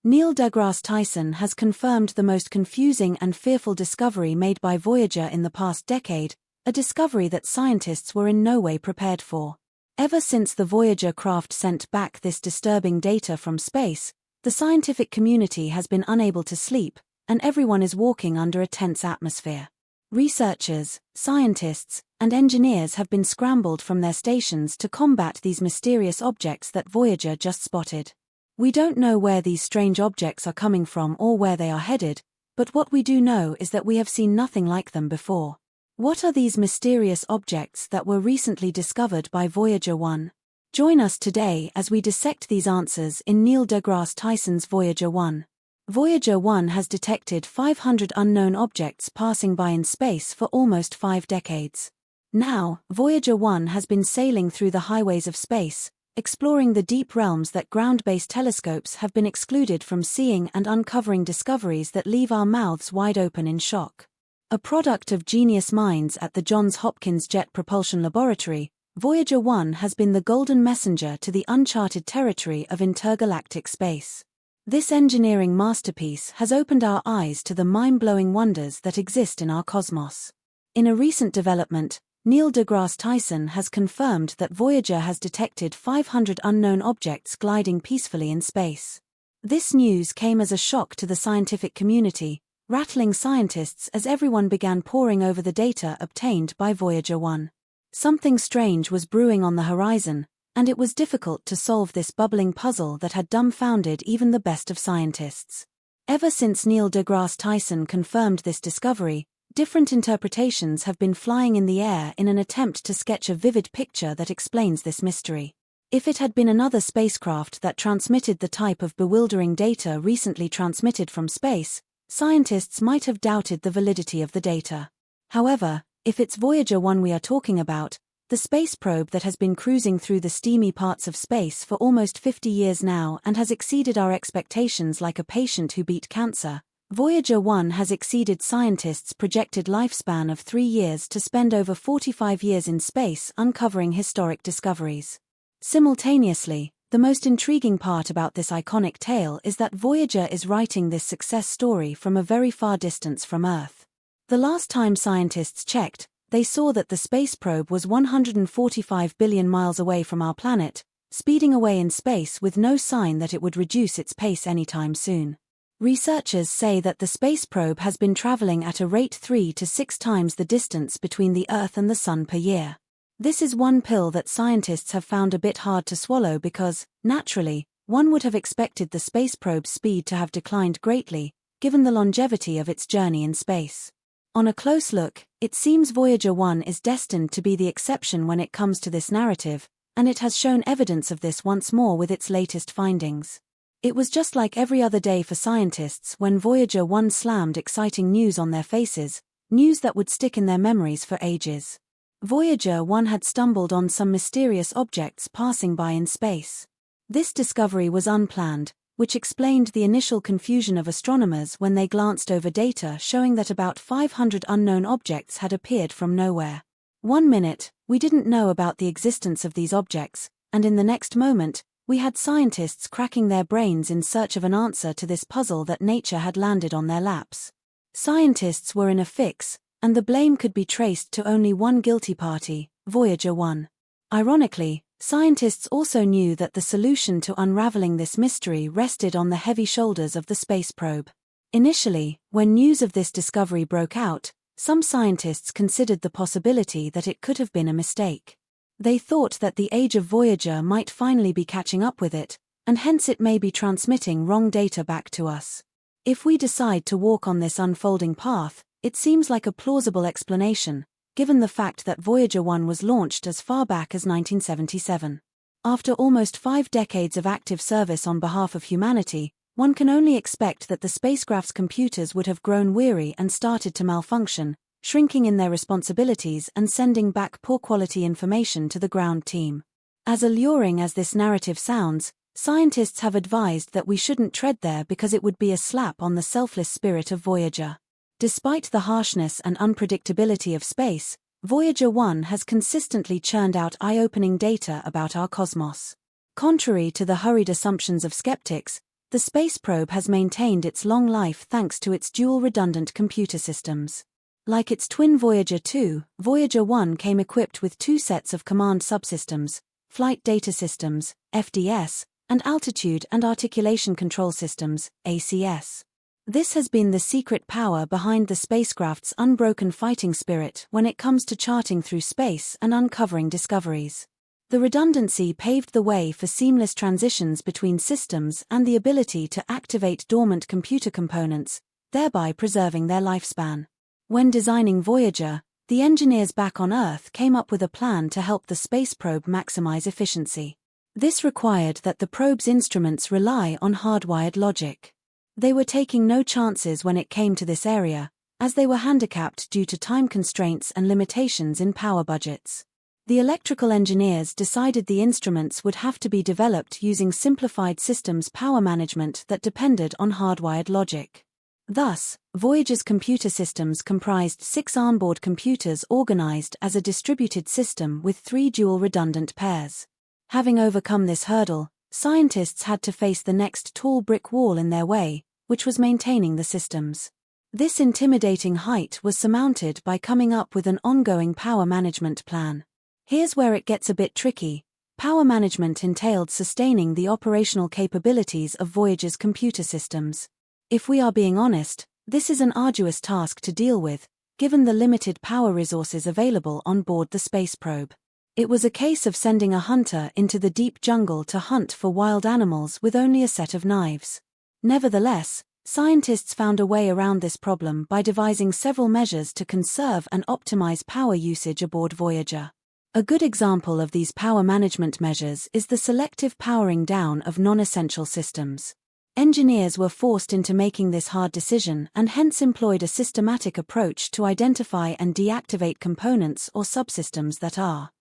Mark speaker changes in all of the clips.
Speaker 1: Neil deGrasse Tyson has confirmed the most confusing and fearful discovery made by Voyager in the past decade, a discovery that scientists were in no way prepared for. Ever since the Voyager craft sent back this disturbing data from space, the scientific community has been unable to sleep, and everyone is walking under a tense atmosphere. Researchers, scientists, and engineers have been scrambled from their stations to combat these mysterious objects that Voyager just spotted. We don't know where these strange objects are coming from or where they are headed, but what we do know is that we have seen nothing like them before. What are these mysterious objects that were recently discovered by Voyager 1? Join us today as we dissect these answers in Neil deGrasse Tyson's Voyager 1. Voyager 1 has detected 500 unknown objects passing by in space for almost 5 decades. Now, Voyager 1 has been sailing through the highways of space, exploring the deep realms that ground-based telescopes have been excluded from seeing and uncovering discoveries that leave our mouths wide open in shock. A product of genius minds at the Johns Hopkins Jet Propulsion Laboratory, Voyager 1 has been the golden messenger to the uncharted territory of intergalactic space. This engineering masterpiece has opened our eyes to the mind-blowing wonders that exist in our cosmos. In a recent development, Neil deGrasse Tyson has confirmed that Voyager has detected 500 unknown objects gliding peacefully in space. This news came as a shock to the scientific community, rattling scientists as everyone began poring over the data obtained by Voyager 1. Something strange was brewing on the horizon, and it was difficult to solve this bubbling puzzle that had dumbfounded even the best of scientists. Ever since Neil deGrasse Tyson confirmed this discovery, different interpretations have been flying in the air in an attempt to sketch a vivid picture that explains this mystery. If it had been another spacecraft that transmitted the type of bewildering data recently transmitted from space, scientists might have doubted the validity of the data. However, if it's Voyager 1 we are talking about, the space probe that has been cruising through the steamy parts of space for almost 50 years now and has exceeded our expectations like a patient who beat cancer, Voyager 1 has exceeded scientists' projected lifespan of 3 years to spend over 45 years in space uncovering historic discoveries. Simultaneously, the most intriguing part about this iconic tale is that Voyager is writing this success story from a very far distance from Earth. The last time scientists checked, they saw that the space probe was 145 billion miles away from our planet, speeding away in space with no sign that it would reduce its pace anytime soon. Researchers say that the space probe has been traveling at a rate 3 to 6 times the distance between the Earth and the Sun per year. This is one pill that scientists have found a bit hard to swallow because, naturally, one would have expected the space probe's speed to have declined greatly, given the longevity of its journey in space. On a close look, it seems Voyager 1 is destined to be the exception when it comes to this narrative, and it has shown evidence of this once more with its latest findings. It was just like every other day for scientists when Voyager 1 slammed exciting news on their faces, news that would stick in their memories for ages. Voyager 1 had stumbled on some mysterious objects passing by in space. This discovery was unplanned, which explained the initial confusion of astronomers when they glanced over data showing that about 500 unknown objects had appeared from nowhere. One minute, we didn't know about the existence of these objects, and in the next moment, we had scientists cracking their brains in search of an answer to this puzzle that nature had landed on their laps. Scientists were in a fix, and the blame could be traced to only one guilty party, Voyager 1. Ironically, scientists also knew that the solution to unraveling this mystery rested on the heavy shoulders of the space probe. Initially, when news of this discovery broke out, some scientists considered the possibility that it could have been a mistake. They thought that the age of Voyager might finally be catching up with it, and hence it may be transmitting wrong data back to us. If we decide to walk on this unfolding path, it seems like a plausible explanation, given the fact that Voyager 1 was launched as far back as 1977. After almost 5 decades of active service on behalf of humanity, one can only expect that the spacecraft's computers would have grown weary and started to malfunction, shrinking in their responsibilities and sending back poor-quality information to the ground team. As alluring as this narrative sounds, scientists have advised that we shouldn't tread there because it would be a slap on the selfless spirit of Voyager. Despite the harshness and unpredictability of space, Voyager 1 has consistently churned out eye-opening data about our cosmos. Contrary to the hurried assumptions of skeptics, The space probe has maintained its long life thanks to its dual redundant computer systems. Like its twin Voyager 2, Voyager 1 came equipped with two sets of command subsystems, Flight Data Systems, FDS, and Altitude and Articulation Control Systems, ACS. This has been the secret power behind the spacecraft's unbroken fighting spirit when it comes to charting through space and uncovering discoveries. The redundancy paved the way for seamless transitions between systems and the ability to activate dormant computer components, thereby preserving their lifespan. When designing Voyager, the engineers back on Earth came up with a plan to help the space probe maximize efficiency. This required that the probe's instruments rely on hardwired logic. They were taking no chances when it came to this area, as they were handicapped due to time constraints and limitations in power budgets. The electrical engineers decided the instruments would have to be developed using simplified systems power management that depended on hardwired logic. Thus, Voyager's computer systems comprised 6 onboard computers organized as a distributed system with 3 dual redundant pairs. Having overcome this hurdle, scientists had to face the next tall brick wall in their way, which was maintaining the systems. This intimidating height was surmounted by coming up with an ongoing power management plan. Here's where it gets a bit tricky. Power management entailed sustaining the operational capabilities of Voyager's computer systems. If we are being honest, this is an arduous task to deal with, given the limited power resources available on board the space probe. It was a case of sending a hunter into the deep jungle to hunt for wild animals with only a set of knives. Nevertheless, scientists found a way around this problem by devising several measures to conserve and optimize power usage aboard Voyager. A good example of these power management measures is the selective powering down of non-essential systems. Engineers were forced into making this hard decision and hence employed a systematic approach to identify and deactivate components or subsystems that are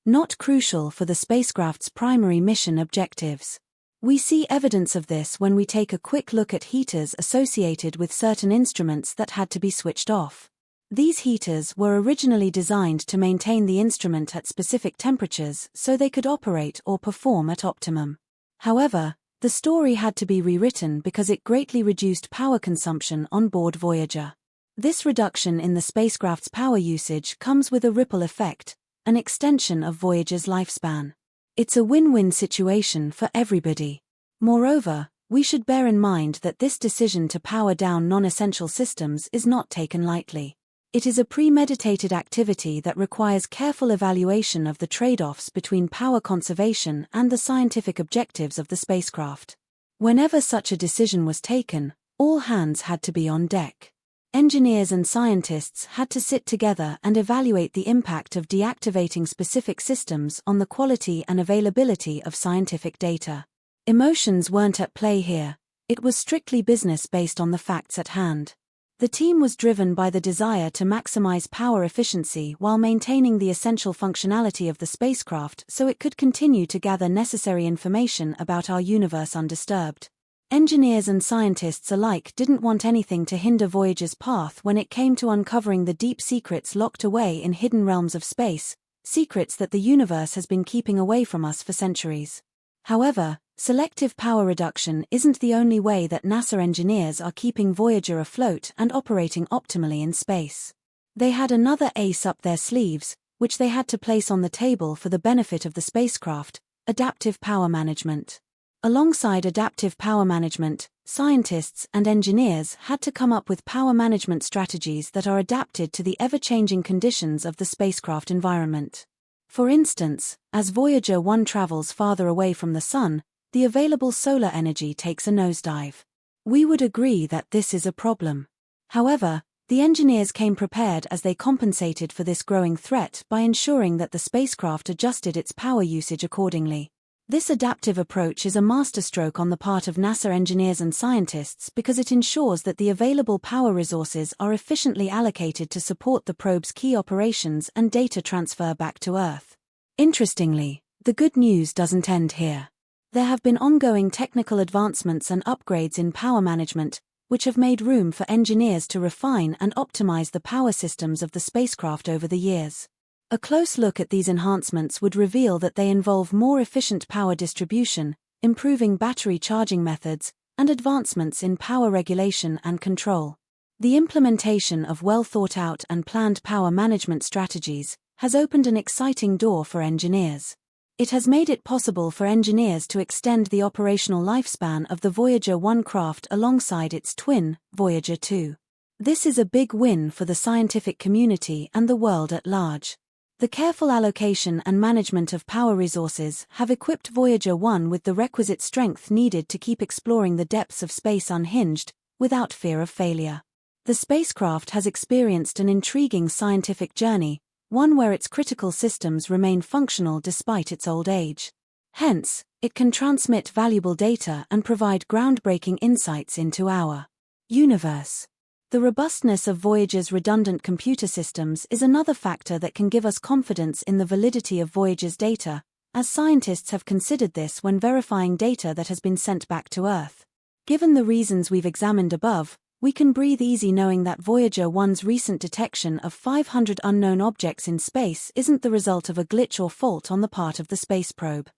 Speaker 1: not crucial for the spacecraft's primary mission objectives. We see evidence of this when we take a quick look at heaters associated with certain instruments that had to be switched off. These heaters were originally designed to maintain the instrument at specific temperatures so they could operate or perform at optimum. However, the story had to be rewritten because it greatly reduced power consumption on board Voyager. This reduction in the spacecraft's power usage comes with a ripple effect, an extension of Voyager's lifespan. It's a win-win situation for everybody. Moreover, we should bear in mind that this decision to power down non-essential systems is not taken lightly. It is a premeditated activity that requires careful evaluation of the trade-offs between power conservation and the scientific objectives of the spacecraft. Whenever such a decision was taken, all hands had to be on deck. Engineers and scientists had to sit together and evaluate the impact of deactivating specific systems on the quality and availability of scientific data. Emotions weren't at play here. It was strictly business based on the facts at hand. The team was driven by the desire to maximize power efficiency while maintaining the essential functionality of the spacecraft so it could continue to gather necessary information about our universe undisturbed. Engineers and scientists alike didn't want anything to hinder Voyager's path when it came to uncovering the deep secrets locked away in hidden realms of space, secrets that the universe has been keeping away from us for centuries. However, selective power reduction isn't the only way that NASA engineers are keeping Voyager afloat and operating optimally in space. They had another ace up their sleeves, which they had to place on the table for the benefit of the spacecraft: adaptive power management. Alongside adaptive power management, scientists and engineers had to come up with power management strategies that are adapted to the ever-changing conditions of the spacecraft environment. For instance, as Voyager 1 travels farther away from the Sun, the available solar energy takes a nosedive. We would agree that this is a problem. However, the engineers came prepared as they compensated for this growing threat by ensuring that the spacecraft adjusted its power usage accordingly. This adaptive approach is a masterstroke on the part of NASA engineers and scientists because it ensures that the available power resources are efficiently allocated to support the probe's key operations and data transfer back to Earth. Interestingly, the good news doesn't end here. There have been ongoing technical advancements and upgrades in power management, which have made room for engineers to refine and optimize the power systems of the spacecraft over the years. A close look at these enhancements would reveal that they involve more efficient power distribution, improving battery charging methods, and advancements in power regulation and control. The implementation of well-thought-out and planned power management strategies has opened an exciting door for engineers. It has made it possible for engineers to extend the operational lifespan of the Voyager 1 craft alongside its twin, Voyager 2. This is a big win for the scientific community and the world at large. The careful allocation and management of power resources have equipped Voyager 1 with the requisite strength needed to keep exploring the depths of space unhinged, without fear of failure. The spacecraft has experienced an intriguing scientific journey, one where its critical systems remain functional despite its old age. Hence, it can transmit valuable data and provide groundbreaking insights into our universe. The robustness of Voyager's redundant computer systems is another factor that can give us confidence in the validity of Voyager's data, as scientists have considered this when verifying data that has been sent back to Earth. Given the reasons we've examined above, we can breathe easy knowing that Voyager 1's recent detection of 500 unknown objects in space isn't the result of a glitch or fault on the part of the space probe.